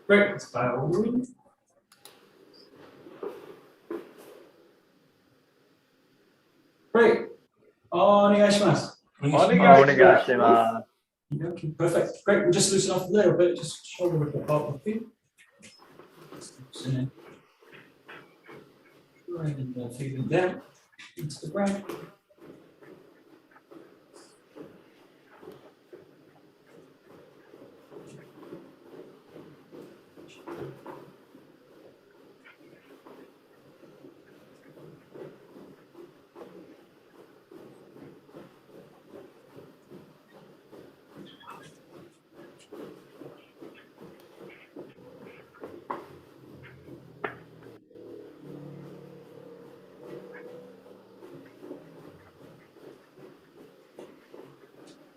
Great. Let's bow. Great. Onegaishimasu. Onegaishimasu. Okay, perfect. Great. We'll just loosen off a little bit. Just shoulder width apart the feet. Loosen it. Right, and feeding down into the ground.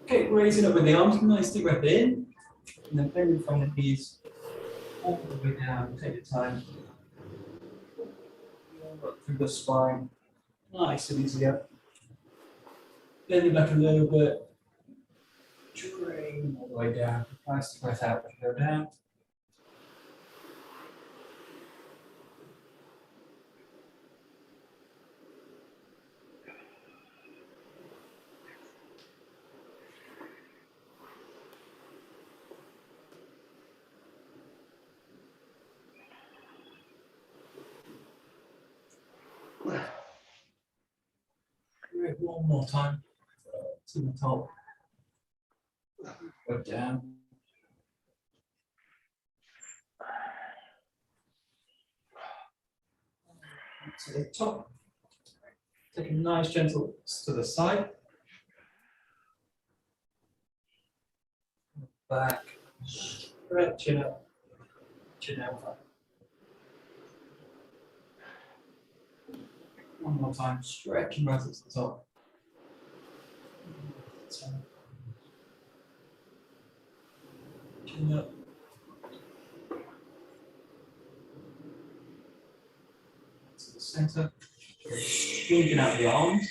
Okay, raising up with the arms, nice deep breath in, and then bending from the knees all the way down. Take your time. Up through the spine, nice and easy up. Bending back a little bit, drain all the way down. Nice breath out as you go down. Great, one more time. To the top. Go down. To the top. Take a nice gentle to the side. Back. Stretching up. Chin over. One more time, stretching right up to the top. Chin up. To the center. Squeezing out the arms.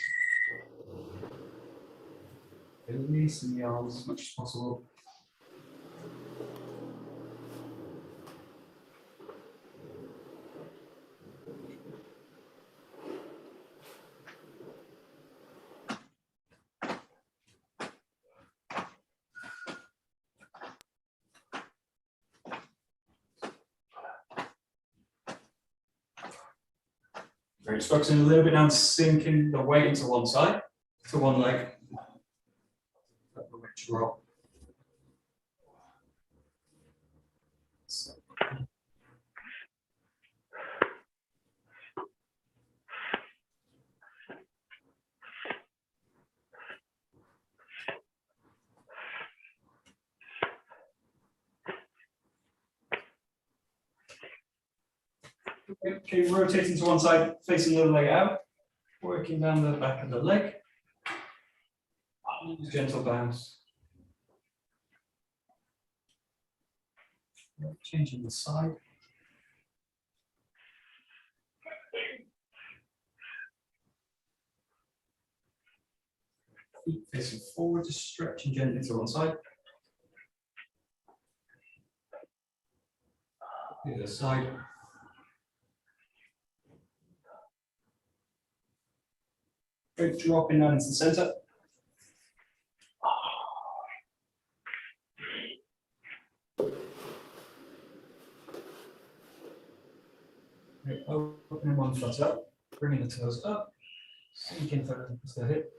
Releasing the arms as much as possible. Just focusing a little bit down, sinking the weight into one side, to one leg. Let the weight drop. Okay, rotating to one side, facing the other leg out, working down the back of the leg. Gentle bounce. Changing the side. Feet facing forward, just stretching gently to one side. The other side. Good, dropping down into the center. Great, opening one foot up, bringing the toes up, sinking further into the hip.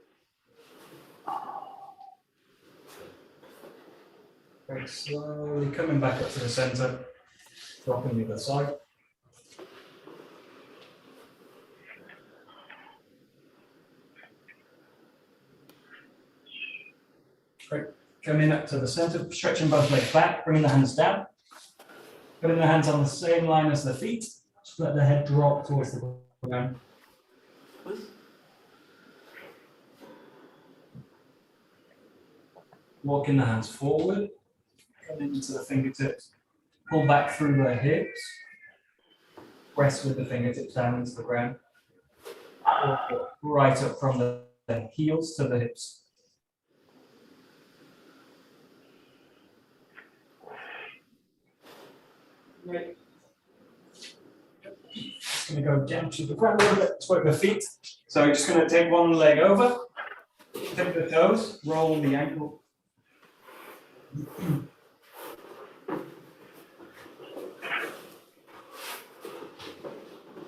Very slowly coming back up to the center, dropping the other side. Great. Coming up to the center, stretching both legs back, bringing the hands down. Putting the hands on the same line as the feet. Just let the head drop towards the ground. Walking the hands forward, coming into the fingertips. Pull back through the hips. Press with the fingertips down into the ground. Right up from the heels to the hips. Right. Just going to go down to the ground a little bit. Let's work the feet. So you're just going to take one leg over, take the toes, roll the ankle.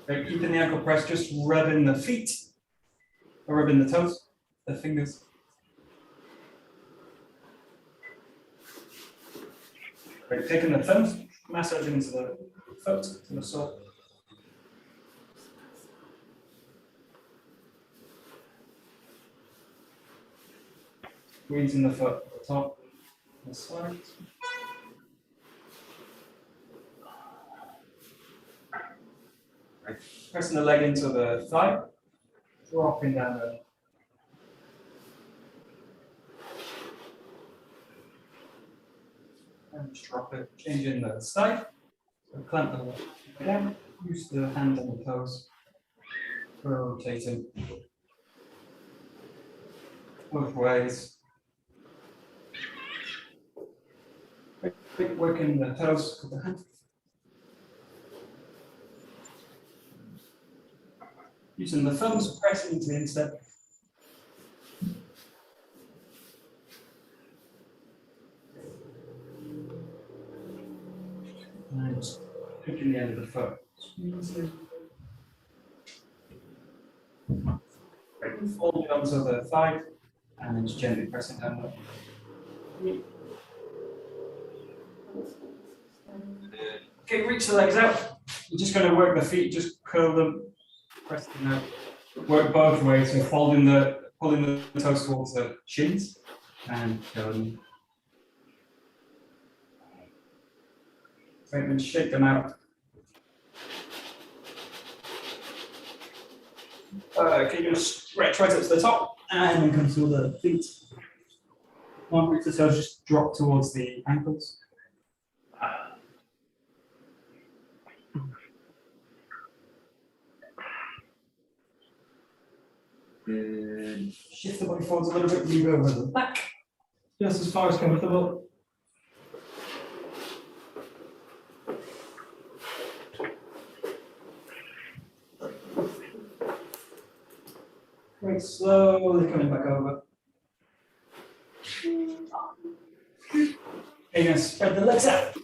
Right, keeping the ankle pressed, just rubbing the feet, or rubbing the toes, the fingers. Right, taking the thumbs, massaging into the foot, to the sole. Squeezing the foot at the top, and slide. Right. Pressing the leg into the thigh, dropping down the and just drop it, changing the side. So clamp the leg down, use the hand on the toes, rotating both ways. Working the toes with the hand. Using the thumbs, pressing into the instep. And just picking the end of the foot. Squeezing. Fold it onto the thigh and then just gently pressing down. Okay, reach the legs out. You're just going to work the feet, just curl them, press them out. Work both ways, so pulling the toes towards the shins and curling. Right, then shake them out. Okay, you're going to stretch right up to the top and then come to the feet. One reach the toes, just drop towards the ankles. Good. Shift the body forwards a little bit, move over the back, just as far as comfortable. Right, slowly coming back over. Okay, you're going to spread the legs out.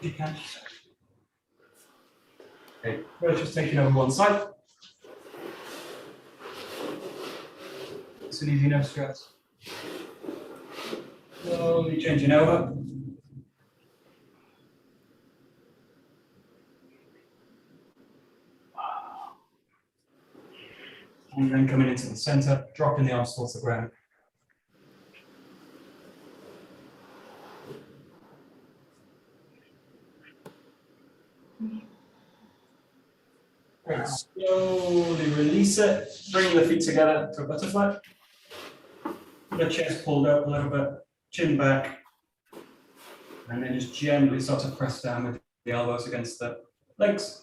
You can. Okay, we're just taking over one side. It's an easy, no stress. Slowly changing over. And then coming into the center, dropping the arms towards the ground. Great. Slowly release it, bring the feet together to a butterfly. The chest pulled up a little bit, chin back, and then just gently start to press down with the elbows against the legs.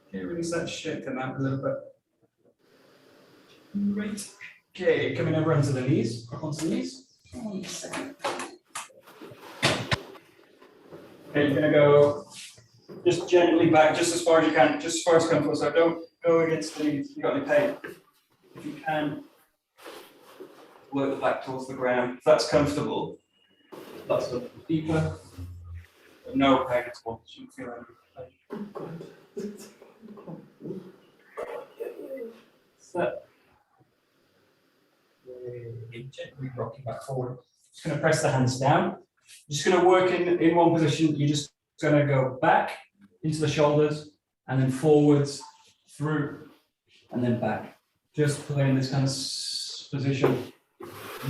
Okay, release that, shake them out a little bit. Great. Okay, coming over onto the knees, up onto the knees. 1 second. Okay, you're gonna go just gently back, just as far as you can, just as far as comfortable. So don't go against the knees. You got any pain? If you can, work the back towards the ground. If that's comfortable, that's a little deeper. But no pain at all. Shouldn't feel any pain. Set. Gently rocking back forward. Just going to press the hands down. Just going to work in one position. You're just going to go back into the shoulders and then forwards, through, and then back. Just playing this kind of position,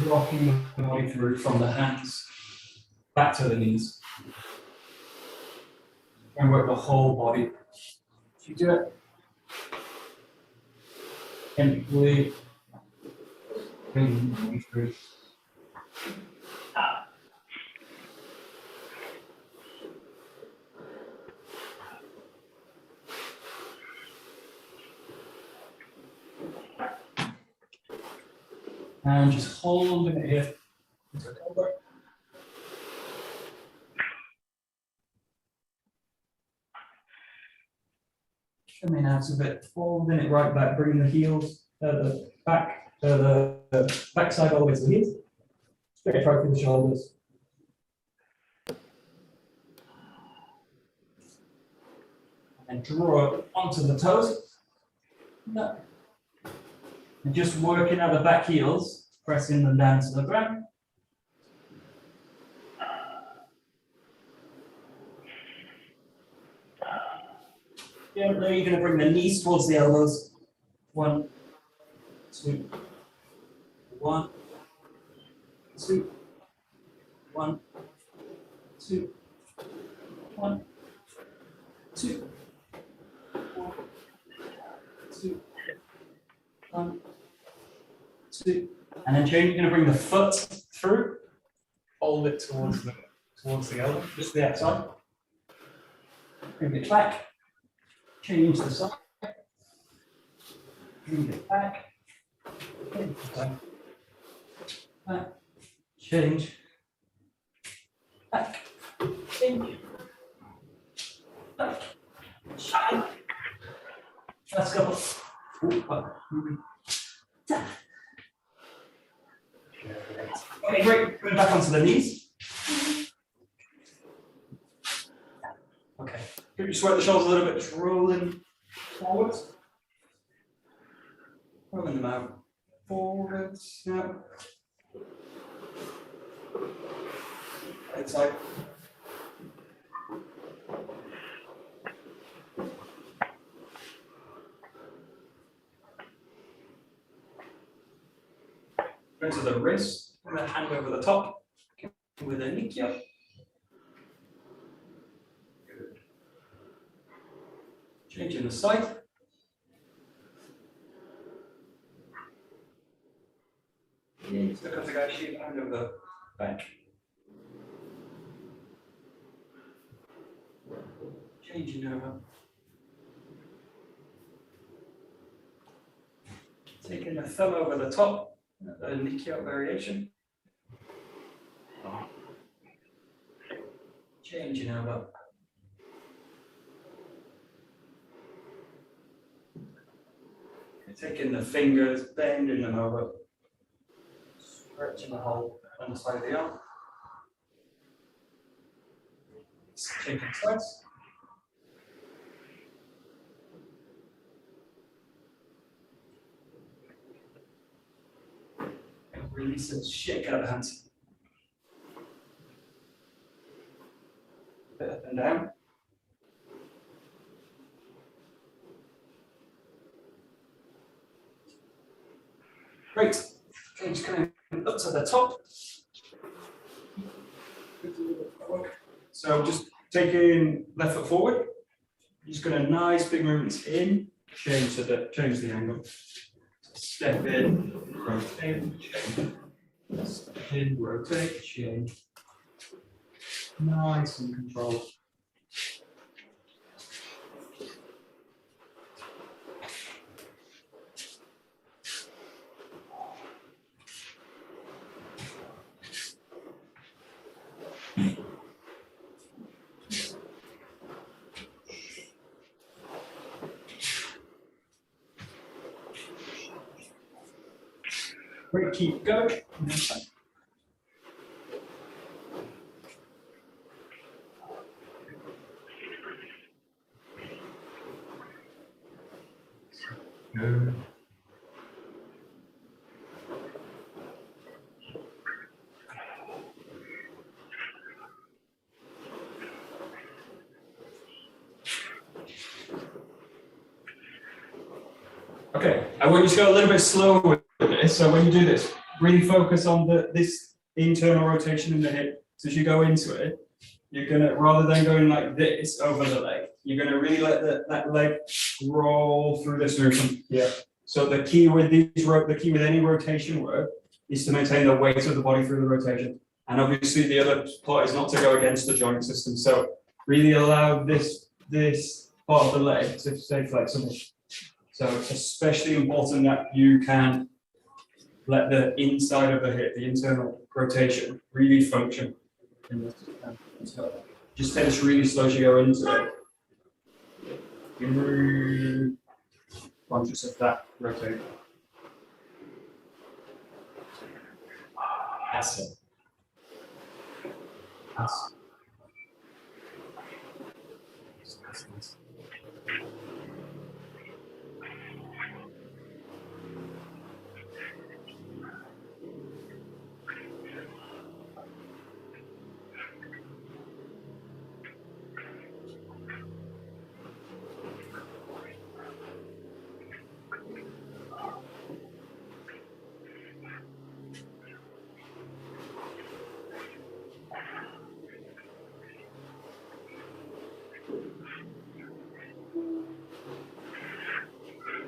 rocking the body through from the hands back to the knees. And work the whole body. If you do it, gently bring the body through. And just holding it here. Into a cobra. Coming out of it, folding it right back, bringing the heels, the back side all the way to the heels. Straight right through the shoulders. And draw it onto the toes. No. And just working out the back heels, pressing them down to the ground. Yeah, now you're going to bring the knees towards the elbows. 1, 2, 1, 2, 1, 2, 1, 2, 1, 2, 1, 2, and then change. You're going to bring the foot through, hold it towards the elbow, just the outside. Bring it back. Change the side. Bring it back. Change the side. Back. Change. Back. Change. Back. Change. Let's go. Okay, great. Going back onto the knees. Okay. Keep your sweat the shoulders a little bit, just rolling forwards. Rolling them out. Forwards. Now. Right side. Go to the wrist, and then hand over the top with a 𝒖kya. Good. Changing the side. 𝒂𝒄𝒄𝒖𝒊𝒔𝒂𝒕, hand over the back. Changing over. Taking the thumb over the top. A 𝒖kya variation. Changing over. Taking the fingers, bending them over. Stretching the whole underside of the arm. Changing sides. Release it, shake out the hands. Bit up and down. Great. Okay, just coming up to the top. So just taking left foot forward. Just going to nice big movements in, change the angle. Step in, rotate, change. Step in, rotate, change. Nice and controlled. Great, keep going. Good. Okay, I want you to go a little bit slower with this. So when you do this, really focus on this internal rotation in the hip. So as you go into it, you're gonna, rather than going like this over the leg, you're gonna really let that leg roll through this movement. Yeah. So the key with any rotation work is to maintain the weight of the body through the rotation. And obviously the other part is not to go against the joint system. So really allow this part of the leg to stay flexible. So it's especially important that you can let the inside of the hip, the internal rotation, really function in this. So just take this really slow as you go into it. You're really conscious of that rotation. That's it. That's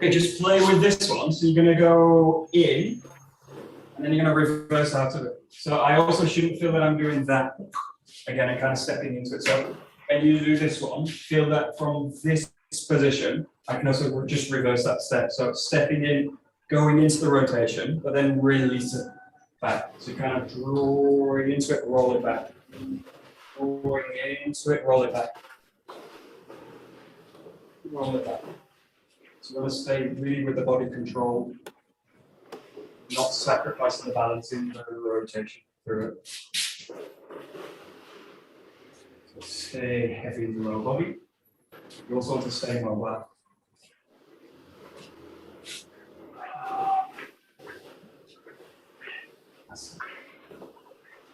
okay, just play with this one. So you're going to go in, and then you're going to reverse out of it. So I also shouldn't feel that I'm doing that. Again, I'm kind of stepping into it. So when you do this one, feel that from this position, I can also just reverse that step. So stepping in, going into the rotation, but then release it back. So you're kind of drawing into it, roll it back. Drawing into it, roll it back. Roll it back. So you want to stay really with the body control, not sacrificing the balance in the rotation through it. So stay heavy in the lower body. You also want to stay mobile. That's it.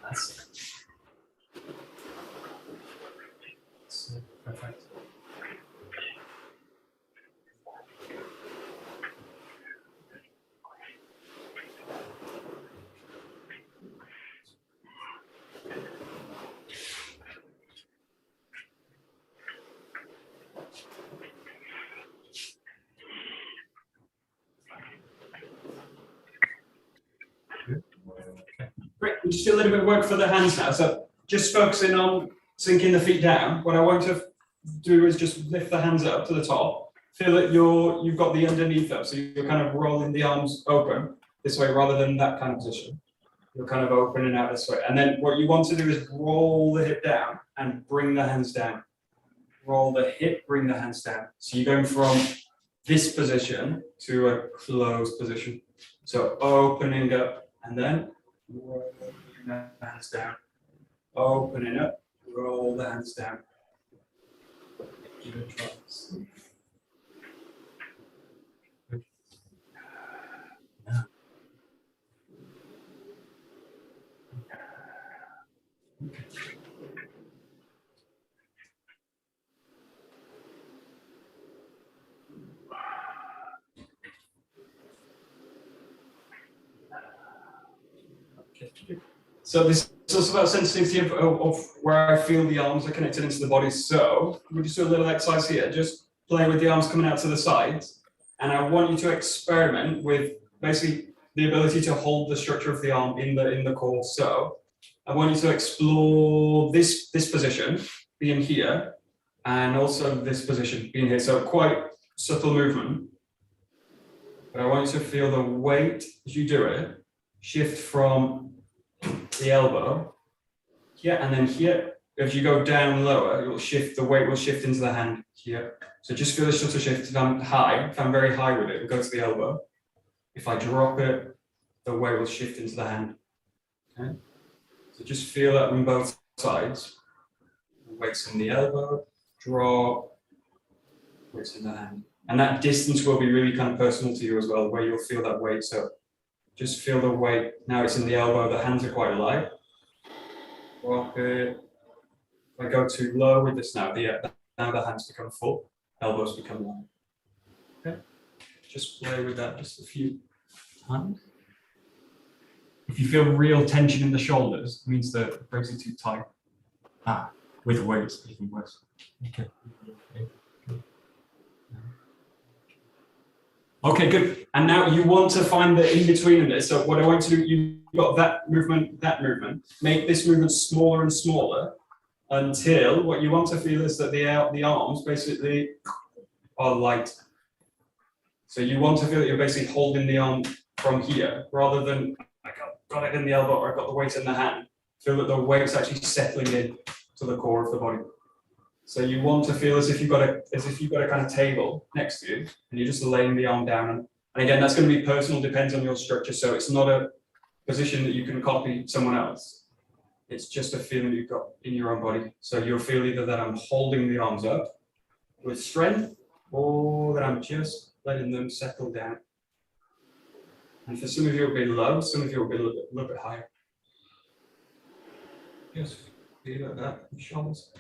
That's it. That's it. Perfect. Great, we just do a little bit of work for the hands now. So just focusing on sinking the feet down. What I want to do is just lift the hands up to the top. Feel that you've got the underneath up, so you're kind of rolling the arms open this way rather than that kind of position. You're kind of opening out this way. And then what you want to do is roll the hip down and bring the hands down. Roll the hip, bring the hands down. So you're going from this position to a closed position. So opening up and then rolling the hands down. Opening up, roll the hands down. Give it a try. So this is also about sensitivity of where I feel the arms are connected into the body. So we just do a little exercise here, just playing with the arms coming out to the sides. And I want you to experiment with basically the ability to hold the structure of the arm in the core. So I want you to explore this position, being here, and also this position, being here. So quite subtle movement. But I want you to feel the weight as you do it, shift from the elbow here, and then here. If you go down lower, you'll shift, the weight will shift into the hand here. So just feel the subtle shift. If I'm high, if I'm very high with it, it'll go to the elbow. If I drop it, the weight will shift into the hand. Okay? So just feel that on both sides. Weight's in the elbow, drop, weight's in the hand. And that distance will be really kind of personal to you as well, where you'll feel that weight. So just feel the weight. Now it's in the elbow, the hands are quite light. Drop it. If I go too low with this now the hands become full, elbows become light. Okay. Just play with that just a few times. If you feel real tension in the shoulders, it means the brakes are too tight. With weights, even worse. Okay. Okay, good. And now you want to find the in-between of this. So what I want to do, you've got that movement, make this movement smaller and smaller until what you want to feel is that the arms basically are light. So you want to feel that you're basically holding the arm from here, rather than I got it in the elbow or I got the weight in the hand. Feel that the weight's actually settling in to the core of the body. So you want to feel as if you've got a kind of table next to you, and you're just laying the arm down. And again, that's going to be personal, depends on your structure. So it's not a position that you can copy someone else. It's just a feeling you've got in your own body. So you'll feel either that I'm holding the arms up with strength, or that I'm just letting them settle down. And for some of you it'll be low, some of you will be a little bit higher. Just feel like that, shoulders.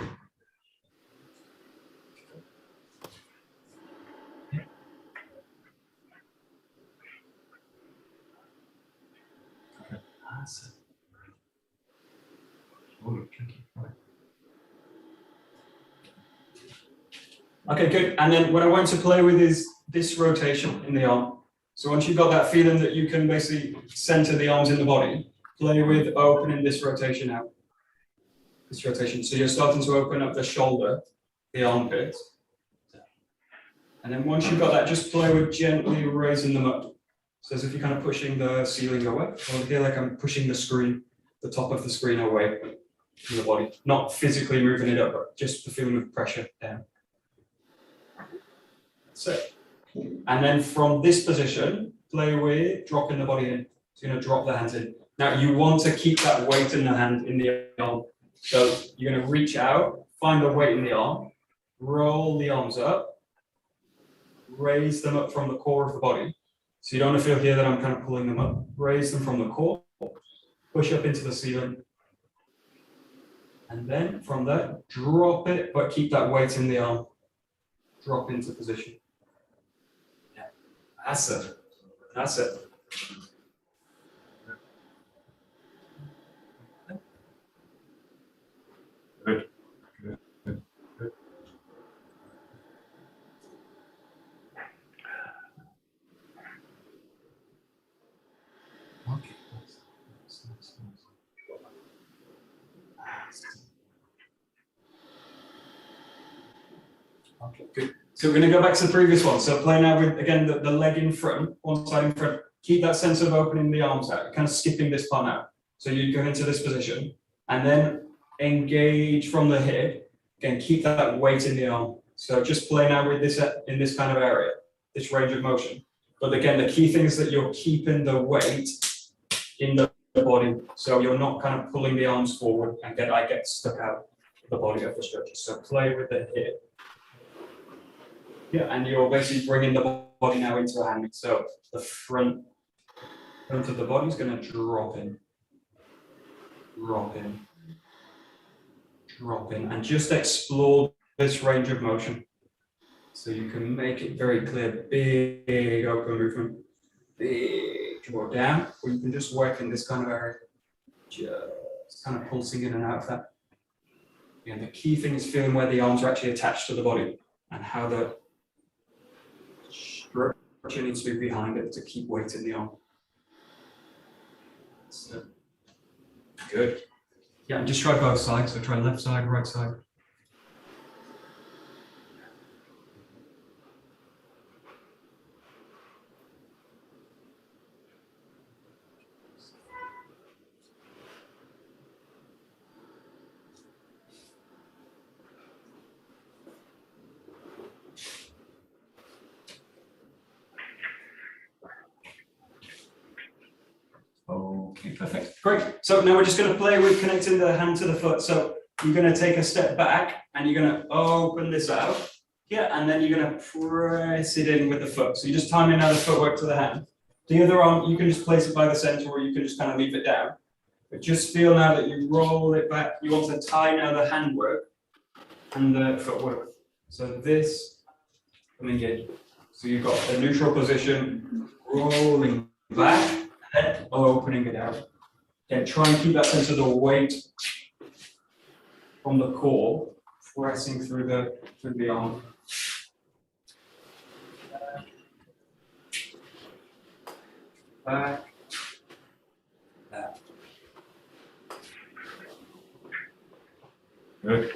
Okay, good. And then what I want to play with is this rotation in the arm. So once you've got that feeling that you can basically center the arms in the body, play with opening this rotation out. This rotation. So you're starting to open up the shoulder, the armpit. And then once you've got that, just play with gently raising them up. So as if you're kind of pushing the ceiling away. Or I feel like I'm pushing the screen, the top of the screen away from the body. Not physically moving it up, but just the feeling of pressure down. So, and then from this position, play with dropping the body in. So you're going to drop the hands in. Now you want to keep that weight in the hand, in the arm. So you're going to reach out, find the weight in the arm, roll the arms up, raise them up from the core of the body. So you don't want to feel here that I'm kind of pulling them up. Raise them from the core, push up into the ceiling. And then from there, drop it, but keep that weight in the arm. Drop into position. Yeah, that's it. That's it. Good. Good. Good. Good. Okay. Okay, good. So we're going to go back to the previous one. So play now with, again, the leg in front, one side in front. Keep that sense of opening the arms out. You're kind of skipping this part out. So you go into this position and then engage from the hip. Again, keep that weight in the arm. So just play now with this in this kind of area, this range of motion. But again, the key thing is that you're keeping the weight in the body. So you're not kind of pulling the arms forward and I get stuck out of the body of the structure. So play with the hip. Yeah, and you're basically bringing the body now into a hand. So the front of the body is going to drop in, drop in, drop in, and just explore this range of motion. So you can make it very clear, big open movement, big draw down, or you can just work in this kind of area, just kind of pulsing in and out of that. And the key thing is feeling where the arms are actually attached to the body and how the structure needs to be behind it to keep weight in the arm. So, good. Yeah, and just try both sides. So try left side, right side. Okay, perfect. Great. So now we're just going to play with connecting the hand to the foot. So you're going to take a step back and you're going to open this out. Yeah, and then you're going to press it in with the foot. So you're just timing now the footwork to the hand. The other arm, you can just place it by the center or you can just kind of leave it down. But just feel now that you roll it back. You want to tie now the handwork and the footwork. So this, coming in. So you've got a neutral position, rolling back. And opening it out. Again, try and keep that sense of the weight from the core, pressing through the arm. Back. Back. Good.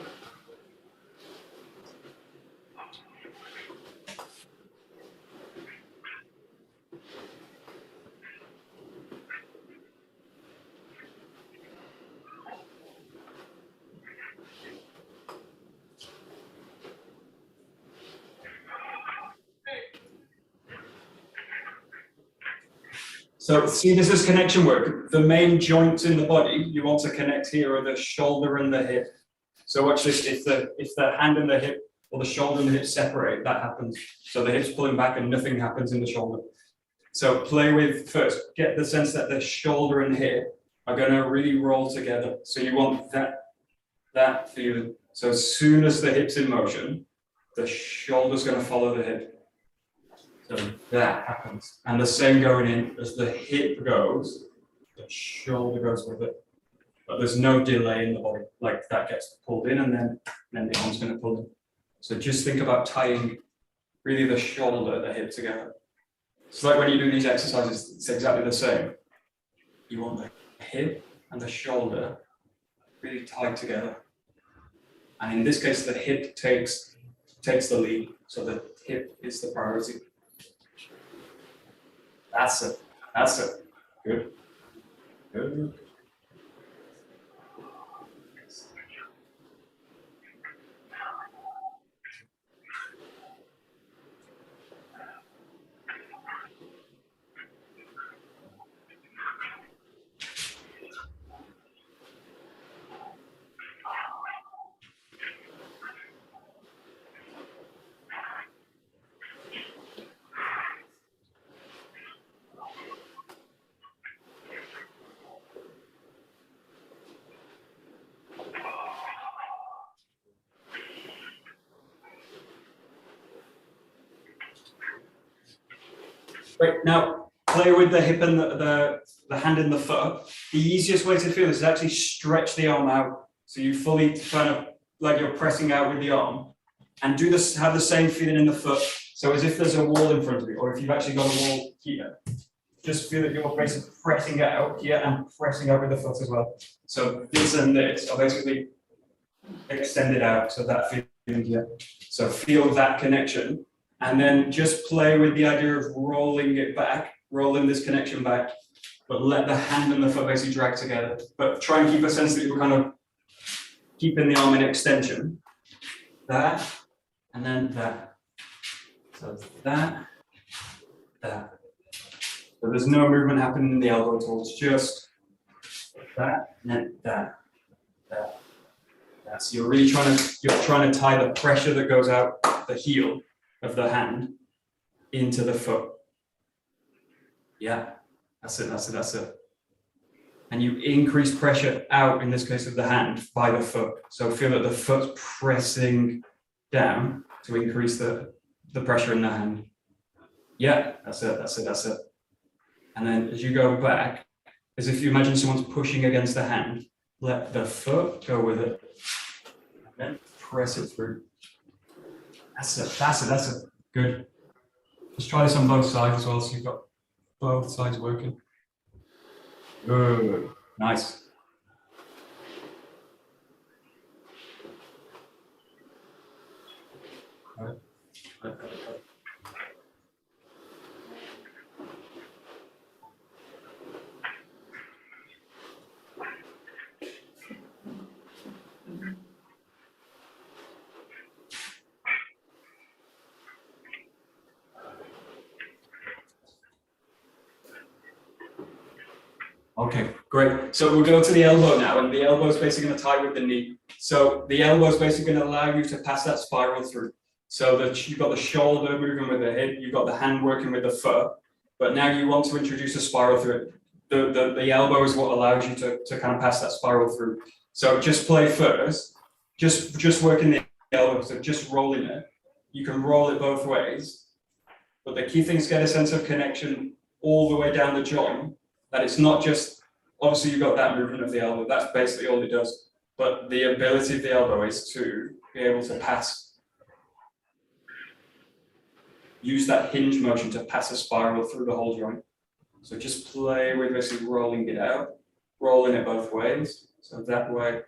So see, this is connection work. The main joints in the body you want to connect here are the shoulder and the hip. So watch this, if the hand and the hip or the shoulder and the hip separate, that happens. So the hip's pulling back and nothing happens in the shoulder. So play with, first, get the sense that the shoulder and hip are going to really roll together. So you want that feeling. So as soon as the hip's in motion, the shoulder's going to follow the hip. So that happens. And the same going in, as the hip goes, the shoulder goes with it. But there's no delay in the body. Like that gets pulled in and then the arm's going to pull in. So just think about tying really the shoulder, the hip together. It's like when you do these exercises, it's exactly the same. You want the hip and the shoulder really tied together. And in this case, the hip takes the lead. So the hip is the priority. That's it. That's it. Good. Good. Right, now play with the hip and the hand and the foot. The easiest way to feel this is actually stretch the arm out. So you fully kind of like you're pressing out with the arm. And do this, have the same feeling in the foot. So as if there's a wall in front of you, or if you've actually got a wall here. Just feel that you're basically pressing it out here and pressing out with the foot as well. So this and this are basically extended out, so that feeling here. So feel that connection. And then just play with the idea of rolling it back, rolling this connection back, but let the hand and the foot basically drag together. But try and keep a sense that you're kind of keeping the arm in extension. That, and then that. So that. So there's no movement happening in the elbow at all. It's just that, and then that. So you're really trying to tie the pressure that goes out the heel of the hand into the foot. Yeah, that's it. And you increase pressure out, in this case of the hand, by the foot. So feel that the foot's pressing down to increase the pressure in the hand. Yeah, that's it. And then as you go back, as if you imagine someone's pushing against the hand, let the foot go with it. And then press it through. That's it. Good. Let's try this on both sides as well, so you've got both sides working. Good. Nice. Right. Okay, great. So we'll go to the elbow now, and the elbow is basically going to tie with the knee. So the elbow is basically going to allow you to pass that spiral through. So that you've got the shoulder moving with the hip, you've got the hand working with the foot, but now you want to introduce a spiral through it. The elbow is what allows you to kind of pass that spiral through. So just play first, just working the elbow, so just rolling it. You can roll it both ways, but the key thing is get a sense of connection all the way down the joint. That it's not just, obviously you've got that movement of the elbow, that's basically all it does. But the ability of the elbow is to be able to pass, use that hinge motion to pass a spiral through the whole joint. So just play with basically rolling it out, rolling it both ways. So that way.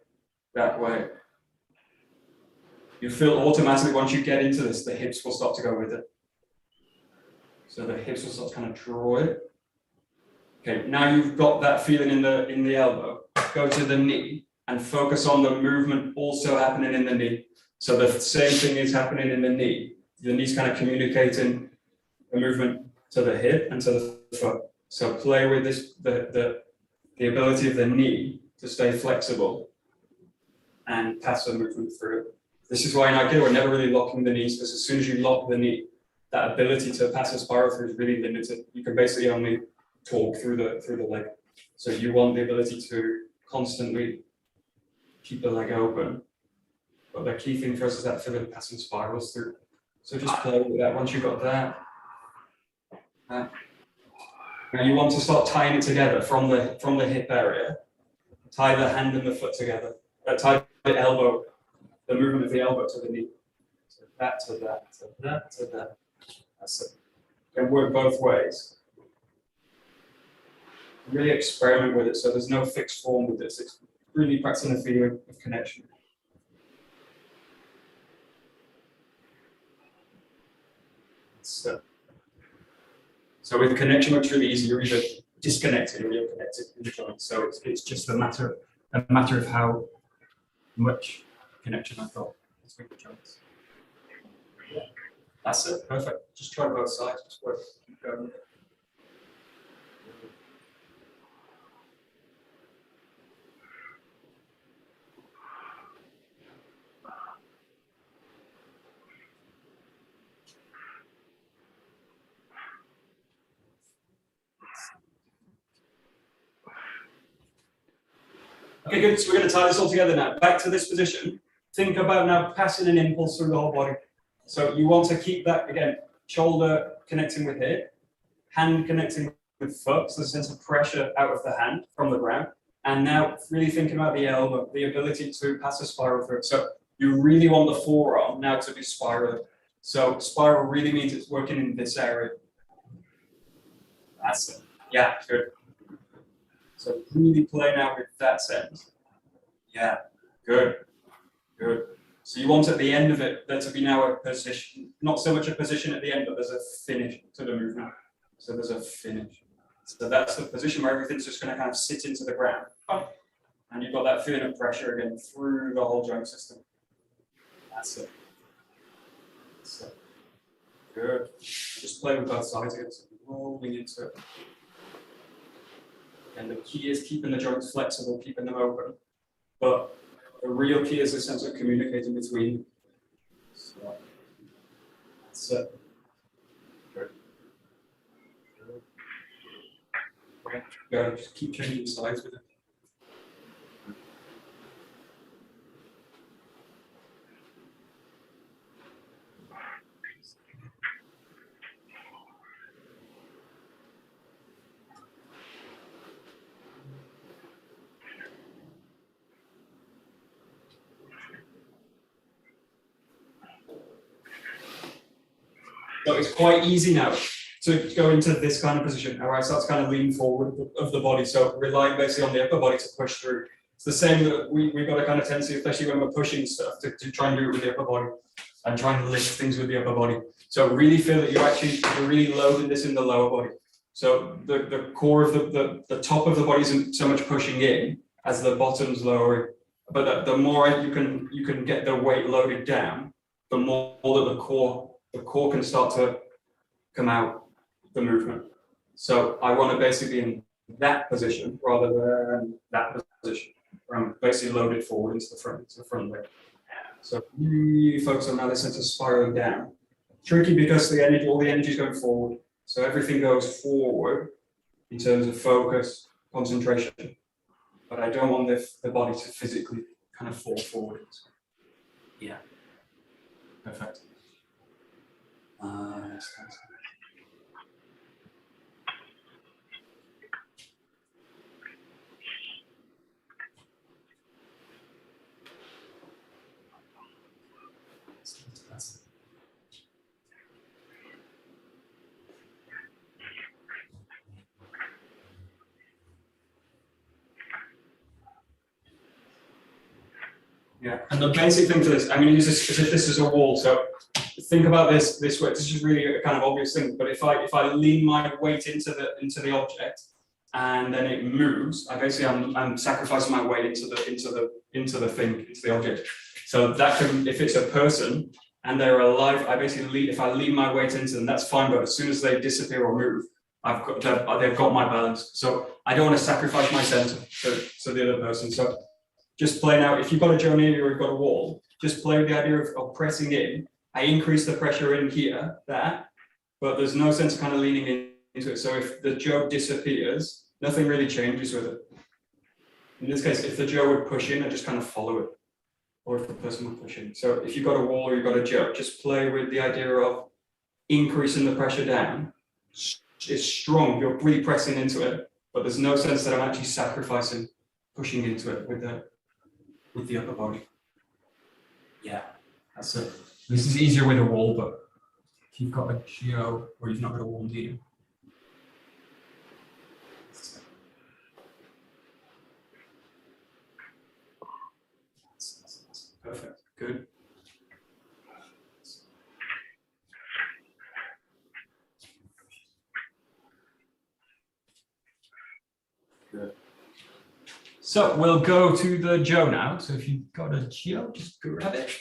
You feel automatically once you get into this, the hips will start to go with it. So the hips will start to kind of draw it. Okay, now you've got that feeling in the elbow, go to the knee and focus on the movement also happening in the knee. So the same thing is happening in the knee. The knee's kind of communicating the movement to the hip and to the foot. So play with this, the ability of the knee to stay flexible and pass the movement through. This is why in Aikido we're never really locking the knees, because as soon as you lock the knee, that ability to pass a spiral through is really limited. You can basically only talk through the leg. So you want the ability to constantly keep the leg open. But the key thing for us is that feeling of passing spirals through. So just play with that once you've got that. Now you want to start tying it together from the hip area. Tie the hand and the foot together. Tie the elbow, the movement of the elbow to the knee. So that to that, to that, to that. That's it. You can work both ways. Really experiment with it, so there's no fixed form with this. It's really practicing a feeling of connection. So with connection, it's really easy. You're either disconnected or you're connected in the joint. So it's just a matter of how much connection I've got between the joints. Yeah. That's it. Perfect. Just try both sides. Just work. Keep going. Okay, good. So we're going to tie this all together now. Back to this position. Think about now passing an impulse through the whole body. So you want to keep that, again, shoulder connecting with hip, hand connecting with foot, so there's a sense of pressure out of the hand from the ground. And now really thinking about the elbow, the ability to pass a spiral through it. So you really want the forearm now to be spiraling. So spiral really means it's working in this area. That's it. Yeah, good. So really play now with that sense. Yeah, good, good. So you want at the end of it there to be now a position, not so much a position at the end, but there's a finish to the movement. So there's a finish. So that's the position where everything's just going to kind of sit into the ground. And you've got that feeling of pressure again through the whole joint system. That's it. That's it. Good. Just play with both sides again, so rolling into it. And the key is keeping the joints flexible, keeping them open. But the real key is a sense of communicating between them. So that's it. Good. Good. Just keep changing sides with it. So it's quite easy now to go into this kind of position. All right, so that's kind of lean forward of the body. So relying basically on the upper body to push through. It's the same that we've got a kind of tendency, especially when we're pushing stuff, to try and do it with the upper body and try and lift things with the upper body. So really feel that you're really loading this in the lower body. So the core of the top of the body isn't so much pushing in as the bottom's lowering. But the more you can get the weight loaded down, the more that the core can start to come out the movement. So I want to basically be in that position rather than that position, where I'm basically loaded forward into the front leg. So really focus on now this sense of spiraling down. Tricky because all the energy is going forward. So everything goes forward in terms of focus, concentration. But I don't want the body to physically kind of fall forward. Yeah. Perfect. Yeah, and the basic thing for this, I'm going to use this as if this is a wall. So think about this way. This is really a kind of obvious thing, but if I lean my weight into the object and then it moves, I'm sacrificing my weight into the object. So that can, if it's a person and they're alive, if I lean my weight into them, that's fine. But as soon as they disappear or move, they've got my balance. So I don't want to sacrifice my center to the other person. So just play now. If you've got a Joe near or you've got a wall, just play with the idea of pressing in. I increase the pressure in here, there, but there's no sense of kind of leaning into it. So if the Joe disappears, nothing really changes with it. In this case, if the Joe would push in, I just kind of follow it. Or if the person would push in. So if you've got a wall or you've got a Joe, just play with the idea of increasing the pressure down. It's strong, you're really pressing into it, but there's no sense that I'm actually sacrificing, pushing into it with the upper body. Yeah, that's it. This is easier with a wall, but if you've got a Joe or you've not got a wall near you. Perfect, good. Good. So we'll go to the Joe now. So if you've got a Joe, just grab it.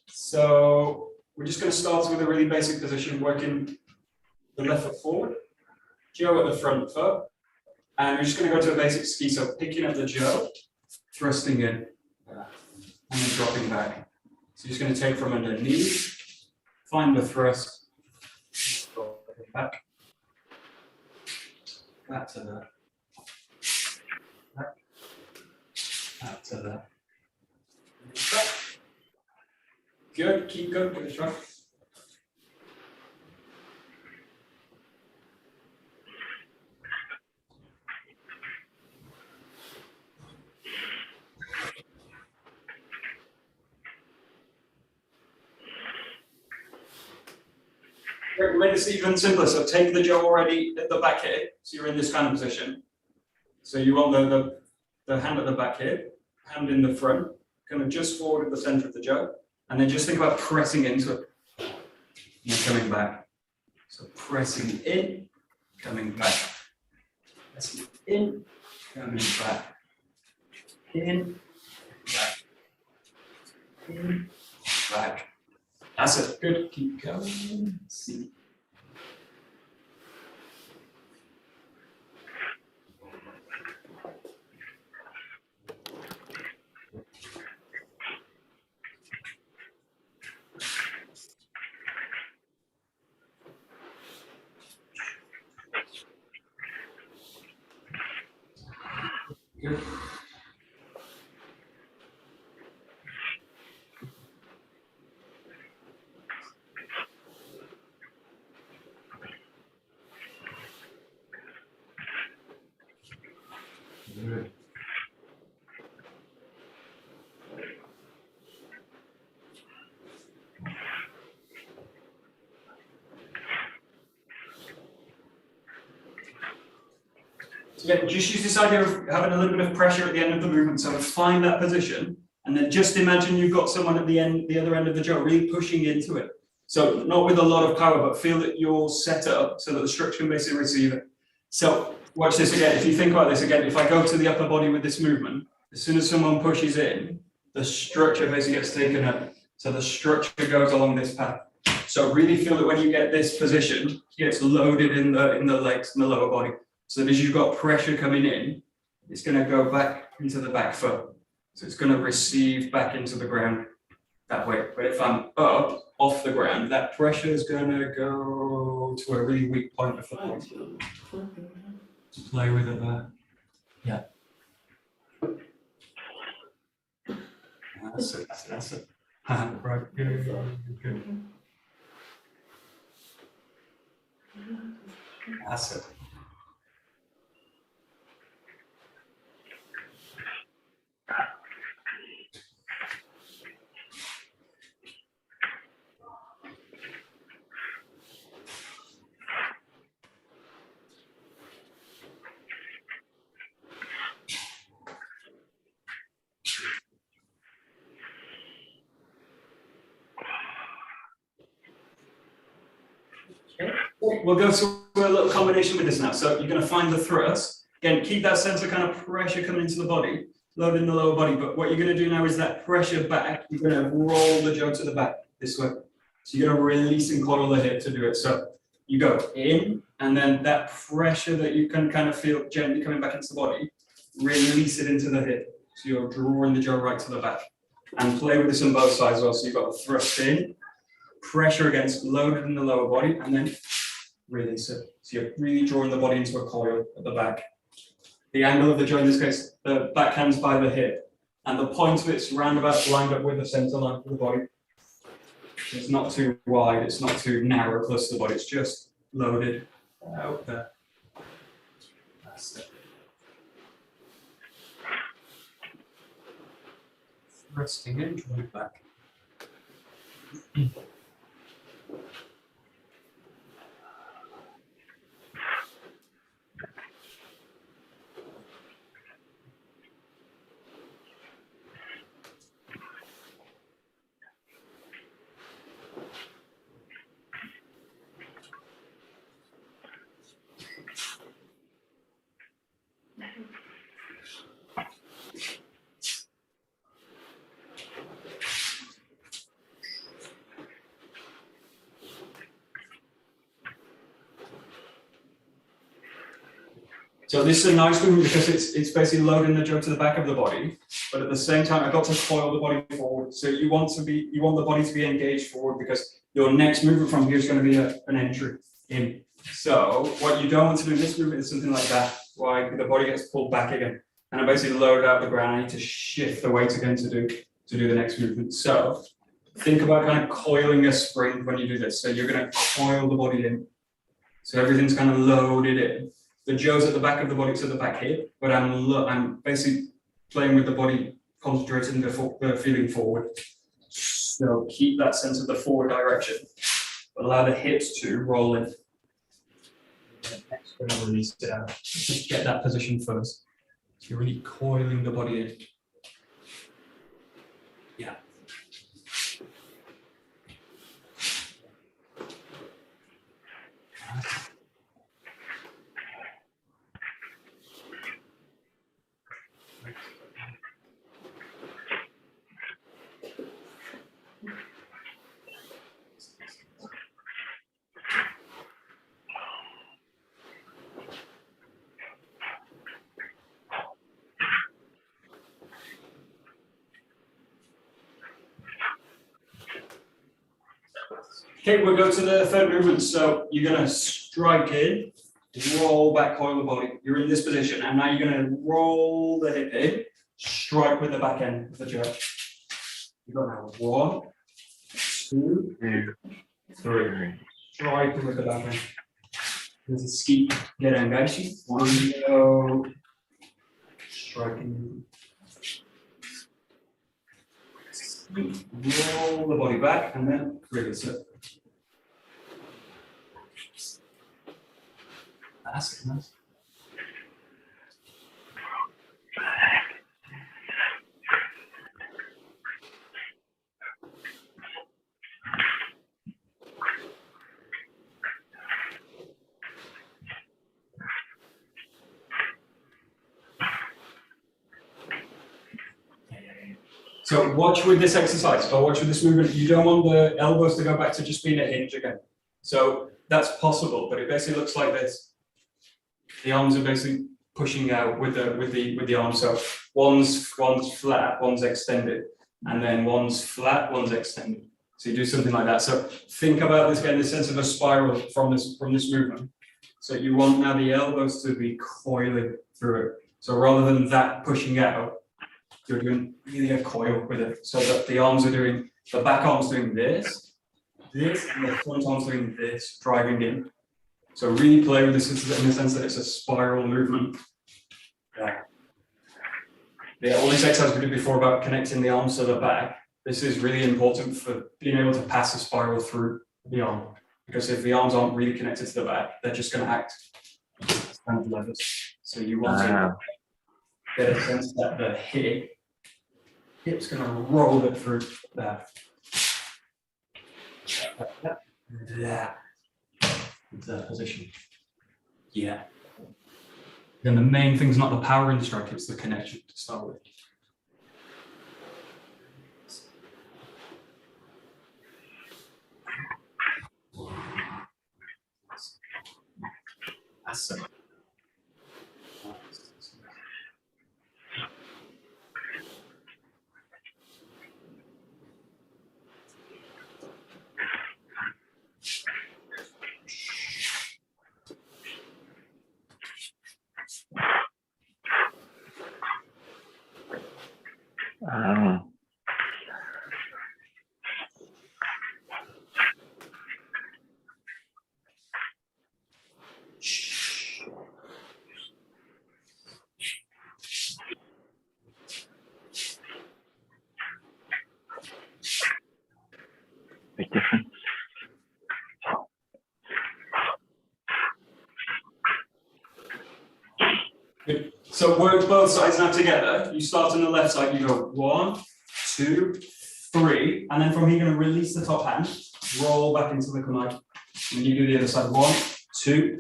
So we're just going to start with a really basic position, working the left foot forward, Joe at the front foot, and we're just going to go to a basic ski. So picking up the Joe, thrusting in, and then dropping back. So you're just going to take from underneath, find the thrust, back to the back to the back. Good, keep going, give it a try. We made this even simpler. So take the Joe already at the back here. So you're in this kind of position. So you want the hand at the back here, hand in the front, kind of just forward at the center of the Joe. And then just think about pressing into it. And coming back. So pressing in, coming back. Pressing in, coming back. In, back. In, back. That's it. Good. Keep going. See. Good. Good. Yeah, just use this idea of having a little bit of pressure at the end of the movement. So find that position, and then just imagine you've got someone at the end, the other end of the Joe, really pushing into it. So not with a lot of power, but feel that you're set up so that the structure can basically receive it. So watch this again. If you think about this again, if I go to the upper body with this movement, as soon as someone pushes in, the structure basically gets taken up. So the structure goes along this path. So really feel that when you get this position, it gets loaded in the legs and the lower body. So that as you've got pressure coming in, it's going to go back into the back foot. So it's going to receive back into the ground that way. But if I'm up off the ground, that pressure is going to go to a really weak point of the foot. Just play with it there. Yeah. That's it. That's it. Right. Good. Good. That's it. We'll go to a little combination with this now. So you're going to find the thrust. Again, keep that sense of kind of pressure coming into the body, load in the lower body. But what you're going to do now is that pressure back, you're going to roll the Joe to the back this way. So you're going to release and coddle the hip to do it. So you go in And then that pressure that you can kind of feel gently coming back into the body, release it into the hip. So you're drawing the jaw right to the back. And play with this on both sides as well. So you've got the thrust in, pressure against, loaded in the lower body, and then release it. So you're really drawing the body into a coil at the back. The angle of the jaw in this case, the backhand's by the hip, and the point of it's roundabout lined up with the center line of the body. So it's not too wide, it's not too narrow close to the body, it's just loaded out there. That's it. Resting in, drawing it back. So this is a nice movement because it's basically loading the jaw to the back of the body, but at the same time I've got to coil the body forward. So you want the body to be engaged forward because your next movement from here is going to be an entry in. So what you don't want to do in this movement is something like that, why the body gets pulled back again. And I basically load out the ground. I need to shift the weight again to do the next movement. So think about kind of coiling a spring when you do this. So you're going to coil the body in. So everything's kind of loaded in. The jaw's at the back of the body, to the back hip, but I'm basically playing with the body, concentrating the feeling forward. So keep that sense of the forward direction. Allow the hips to roll in. Next, we're going to release it out. Just get that position first. So you're really coiling the body in. Yeah. Okay, we'll go to the third movement. So you're going to strike in, roll back, coil the body. You're in this position, and now you're going to roll the hip in, strike with the back end of the jaw. You've got now 1, 2, 3. Striking with the back end. There's a 𝒑𝒉𝒂𝒕. 1 go. Striking. Roll the body back, and then release it. That's nice. So watch with this exercise, or watch with this movement. You don't want the elbows to go back to just being a hinge again. So that's possible, but it basically looks like this. The arms are basically pushing out with the arms. So one's flat, one's extended, and then one's flat, one's extended. So you do something like that. So think about this, getting the sense of a spiral from this movement. So you want now the elbows to be coiling through it. So rather than that pushing out, you're doing really a coil with it. So that the arms are doing, the back arm's doing this, and the front arm's doing this, driving in. So really play with this in the sense that it's a spiral movement. Yeah, all these exercises we did before about connecting the arms to the back, this is really important for being able to pass a spiral through the arm. Because if the arms aren't really connected to the back, they're just going to act as kind of levers. So you want to get a sense that the hip's going to roll it through there. Yeah. The position. Yeah. Then the main thing is not the power in the strike, it's the connection to start with. Awesome. Big difference. Good. So work both sides now together. You start on the left side, you go 1, 2, 3, and then from here you're going to release the top hand, roll back into the 𝒂𝒑. And you do the other side, 1, 2,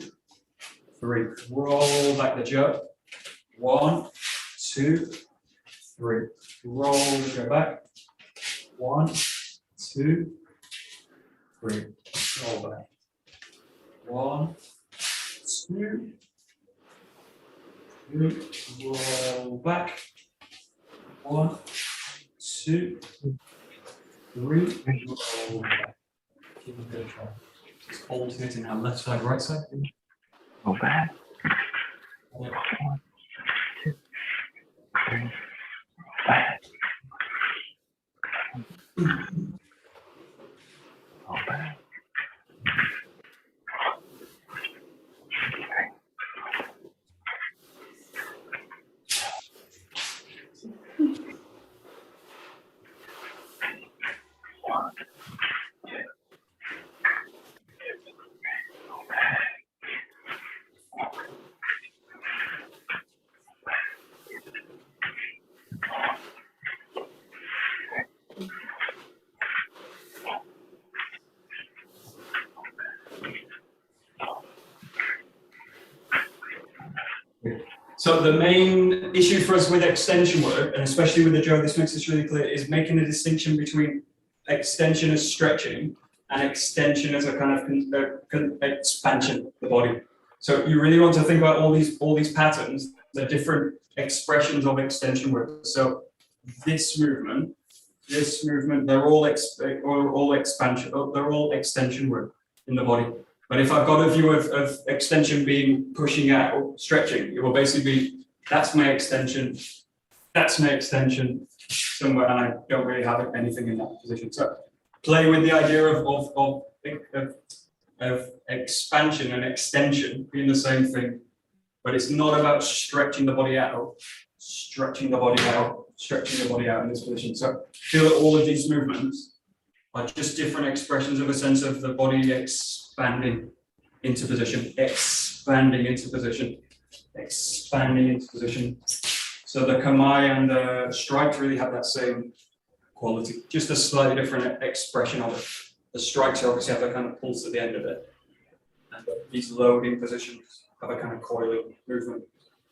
3. Roll back the jump. 1, 2, 3. Roll the jump back. 1, 2, 3. Roll back. 1, 2, 3. Roll back. 1, 2, 3. Roll back. Give it a try. Just alternating now, left side, right side. Go back. 1, 2, 3. Back. Go back. So the main issue for us with extension work, and especially with the Joe, this makes this really clear, is making a distinction between extension as stretching and extension as a kind of expansion of the body. So you really want to think about all these patterns, the different expressions of extension work. So this movement, they're all expansion, they're all extension work in the body. But if I've got a view of extension being pushing out, stretching, it will basically be, that's my extension somewhere, and I don't really have anything in that position. So play with the idea of expansion and extension being the same thing, but it's not about stretching the body out, stretching the body out in this position. So feel that all of these movements are just different expressions of a sense of the body expanding into position, expanding into position, expanding into position. So the 𝒂𝒑 and the strikes really have that same quality, just a slightly different expression of it. The strikes obviously have a kind of pulse at the end of it, and these loading positions have a kind of coiling movement,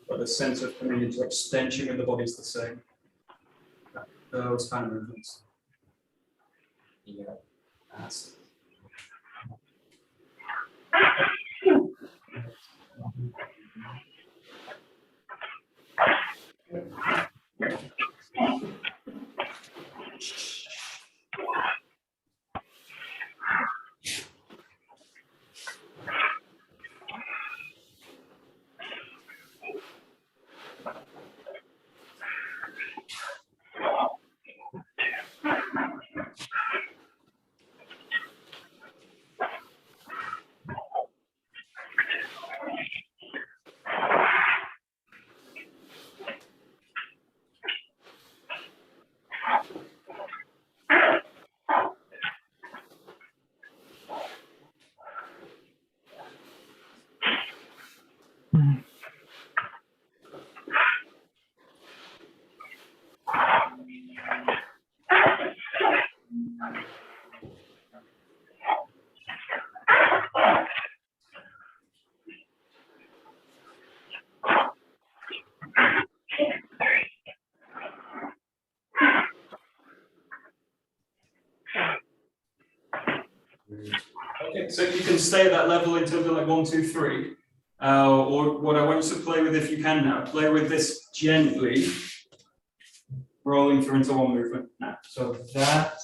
but the sense of coming into extension with the body is the same. Those kind of movements. Yeah, that's it. Okay, so you can stay at that level in terms of like 1, 2, 3, Or what I want you to play with, if you can now, play with this gently, rolling through into one movement now. So that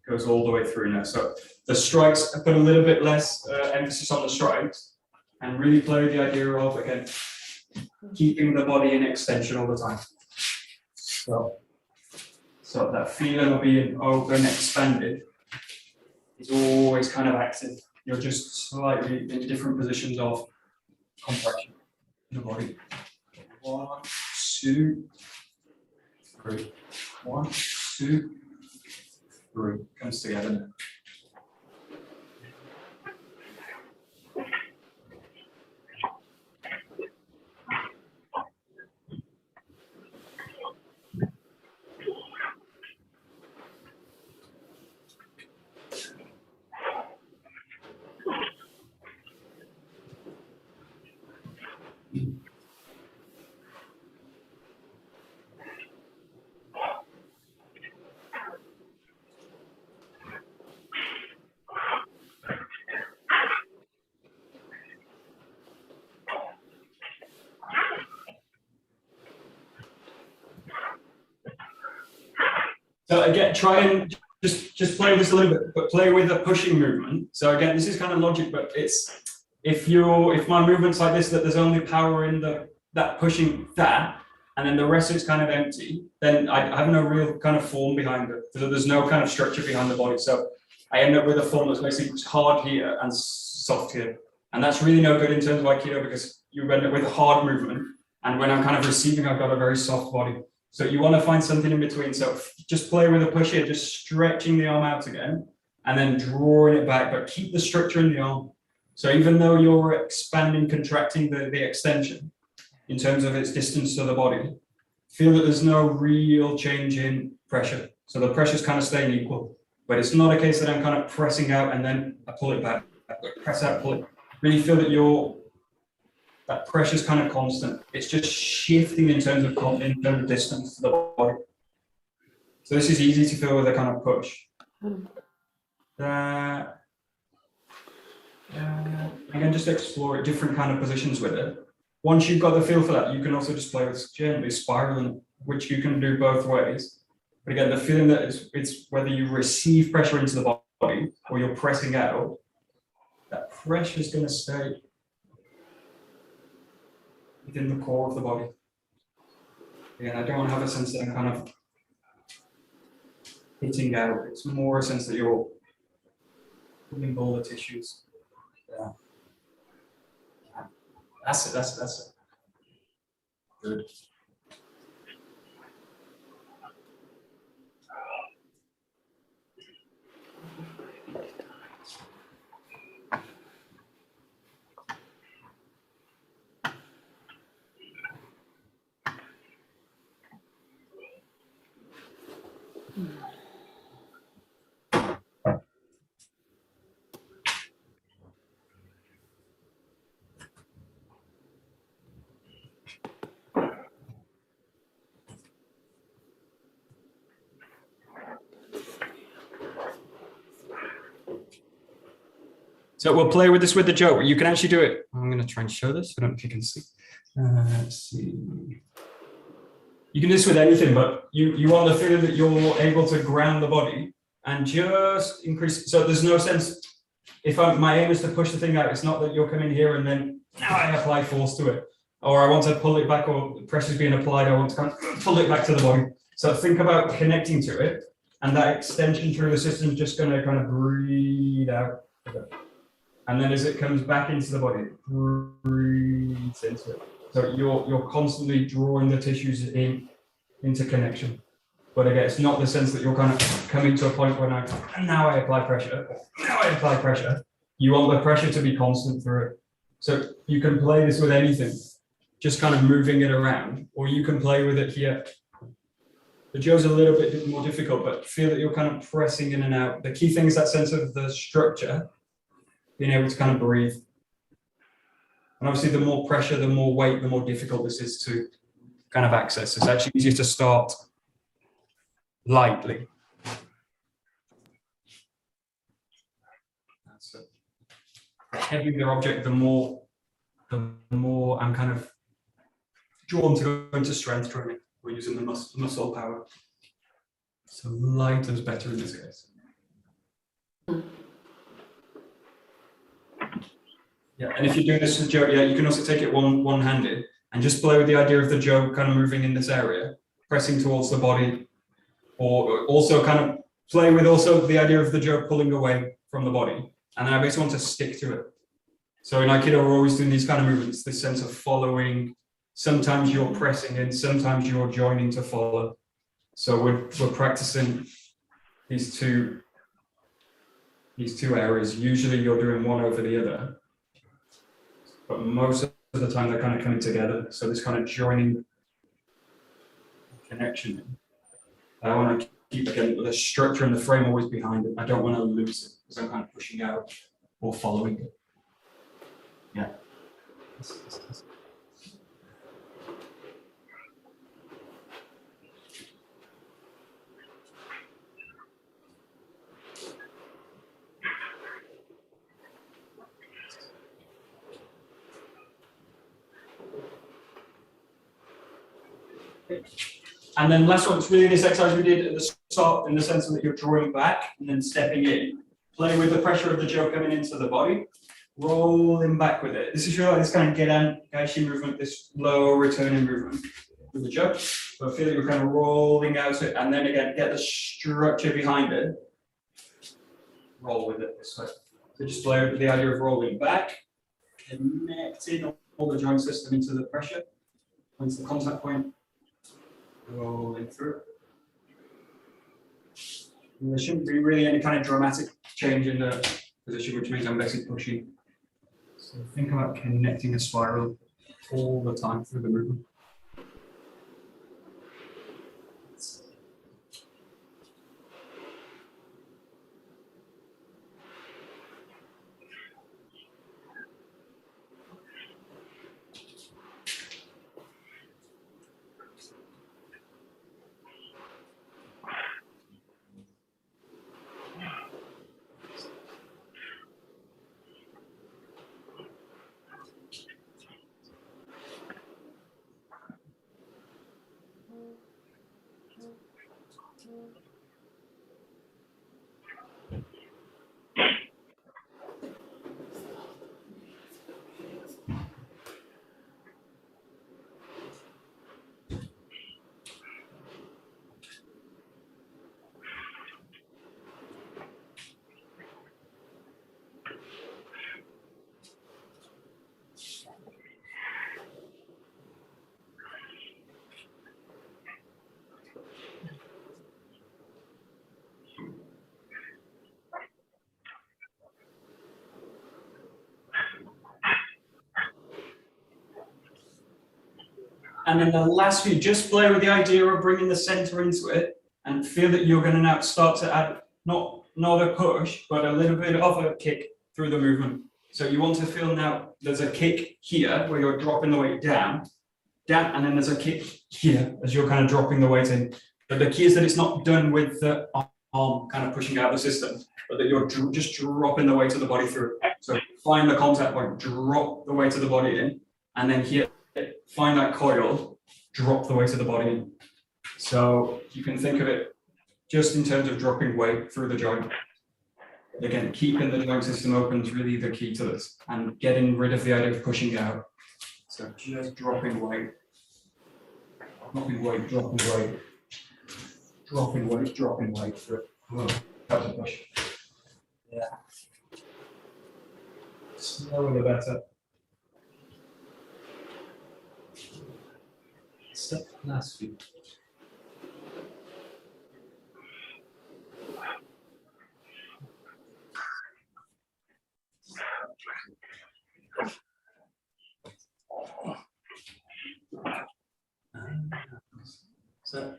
goes all the way through now. So the strikes, I put a little bit less emphasis on the strikes and really play with the idea of, again, keeping the body in extension all the time. So that feeling of being open, expanded is always kind of active. You're just slightly in different positions of compression in the body. 1, 2, 3. 1, 2, 3. Comes together now. So again, try and just play with this a little bit, but play with a pushing movement. So again, this is kind of logic, but it's if my movement's like this, that there's only power in that pushing that, and then the rest is kind of empty, then I have no real kind of form behind it. So there's no kind of structure behind the body. So I end up with a form that's basically hard here and soft here. And that's really no good in terms of Aikido, because you end up with a hard movement. And when I'm kind of receiving, I've got a very soft body. So you want to find something in between. So just play with a push here, just stretching the arm out again, and then drawing it back, but keep the structure in the arm. So even though you're expanding, contracting the extension in terms of its distance to the body, feel that there's no real change in pressure. So the pressure's kind of staying equal, but it's not a case that I'm kind of pressing out and then I pull it back, press out, pull it. Really feel that that pressure is kind of constant. It's just shifting in terms of distance to the body. So this is easy to feel with a kind of push. Again, just explore different kind of positions with it. Once you've got the feel for that, you can also just play with gently spiraling, which you can do both ways. But again, the feeling that it's whether you receive pressure into the body or you're pressing out, that pressure is going to stay within the core of the body. Again, I don't have a sense that I'm kind of hitting out. It's more a sense that you're pulling all the tissues. Yeah. That's it. Good. So we'll play with this with the joke. You can actually do it. I'm going to try and show this. I don't know if you can see. Let's see. You can do this with anything, but you want the feeling that you're able to ground the body and just increase. So there's no sense. If my aim is to push the thing out, it's not that you're coming here and then now I apply force to it, or I want to pull it back, or pressure's being applied. I want to kind of pull it back to the body. So think about connecting to it, and that extension through the system is just going to kind of breathe out. And then as it comes back into the body, it breathes into it. So you're constantly drawing the tissues into connection. But again, it's not the sense that you're kind of coming to a point where now I apply pressure. Now I apply pressure. You want the pressure to be constant through it. So you can play this with anything, just kind of moving it around, or you can play with it here. The Joe's a little bit more difficult, but feel that you're kind of pressing in and out. The key thing is that sense of the structure, being able to kind of breathe. And obviously the more pressure, the more weight, the more difficult this is to kind of access. It's actually easier to start lightly. That's it. heavier the object, the more I'm kind of drawn to go into strength training. We're using the muscle power. So lighter is better in this case. Yeah, and if you're doing this with Joe, yeah, you can also take it one-handed and just play with the idea of the Joe kind of moving in this area, pressing towards the body, or also kind of play with also the idea of the Joe pulling away from the body. And then I basically want to stick to it. So in Aikido, we're always doing these kind of movements, this sense of following. Sometimes you're pressing in, sometimes you're joining to follow. So we're practicing these two areas. Usually you're doing one over the other, but most of the time they're kind of coming together. So this kind of joining connection. I want to keep again the structure and the frame always behind it. I don't want to lose it because I'm kind of pushing out or following it. Yeah. And then last one, it's really this exercise we did at the start in the sense that you're drawing back and then stepping in. Play with the pressure of the Joe coming into the body, rolling back with it. This is really like this kind of Gaishi movement, this low returning movement with the Joe. So I feel like you're kind of rolling out it, and then again, get the structure behind it. Roll with it this way. So just play with the idea of rolling back, connecting all the joint system into the pressure, into the contact point. Rolling through. And there shouldn't be really any kind of dramatic change in the position, which means I'm basically pushing. So think about connecting a spiral all the time through the movement. And then the last few, just play with the idea of bringing the center into it and feel that you're going to now start to add not a push, but a little bit of a kick through the movement. So you want to feel now there's a kick here where you're dropping the weight down, and then there's a kick here as you're kind of dropping the weight in. But the key is that it's not done with the arm kind of pushing out the system, but that you're just dropping the weight of the body through. So find the contact point, drop the weight of the body in, and then here, find that coil, drop the weight of the body in. So you can think of it just in terms of dropping weight through the joint. Again, keeping the joint system open is really the key to this, and getting rid of the idea of pushing out. So just dropping weight, dropping weight, dropping weight, dropping weight, dropping weight through it. Whoa, that was a push. Yeah. Slower the better. Step last few. So.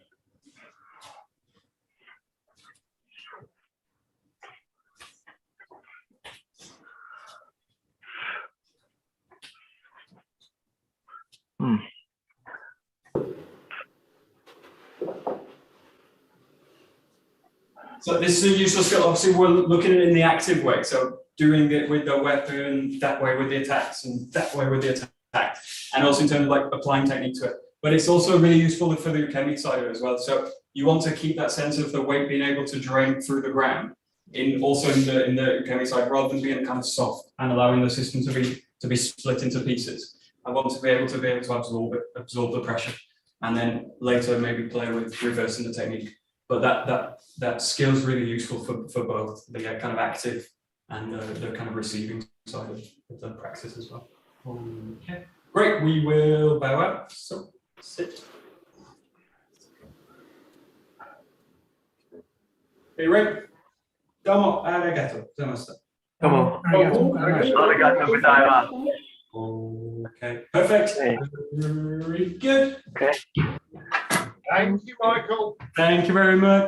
So this is a useful skill. Obviously, we're looking at it in the active way. So doing it with the weapon, that way with the attacks, and that way with the attack, and also in terms of like applying technique to it. But it's also really useful for the ukemi side of it as well. So you want to keep that sense of the weight being able to drain through the ground, also in the ukemi side, rather than being kind of soft and allowing the system to be split into pieces. I want to be able to absorb the pressure, and then later maybe play with reversing the technique. But that skill is really useful for both the kind of active and the kind of receiving side of the practice as well. Okay, great. We will bow out. So sit. Okay, right. Domo arigato gozaimasu. Okay, perfect. Okay. Very good. Okay. Thank you, Michael. Thank you very much.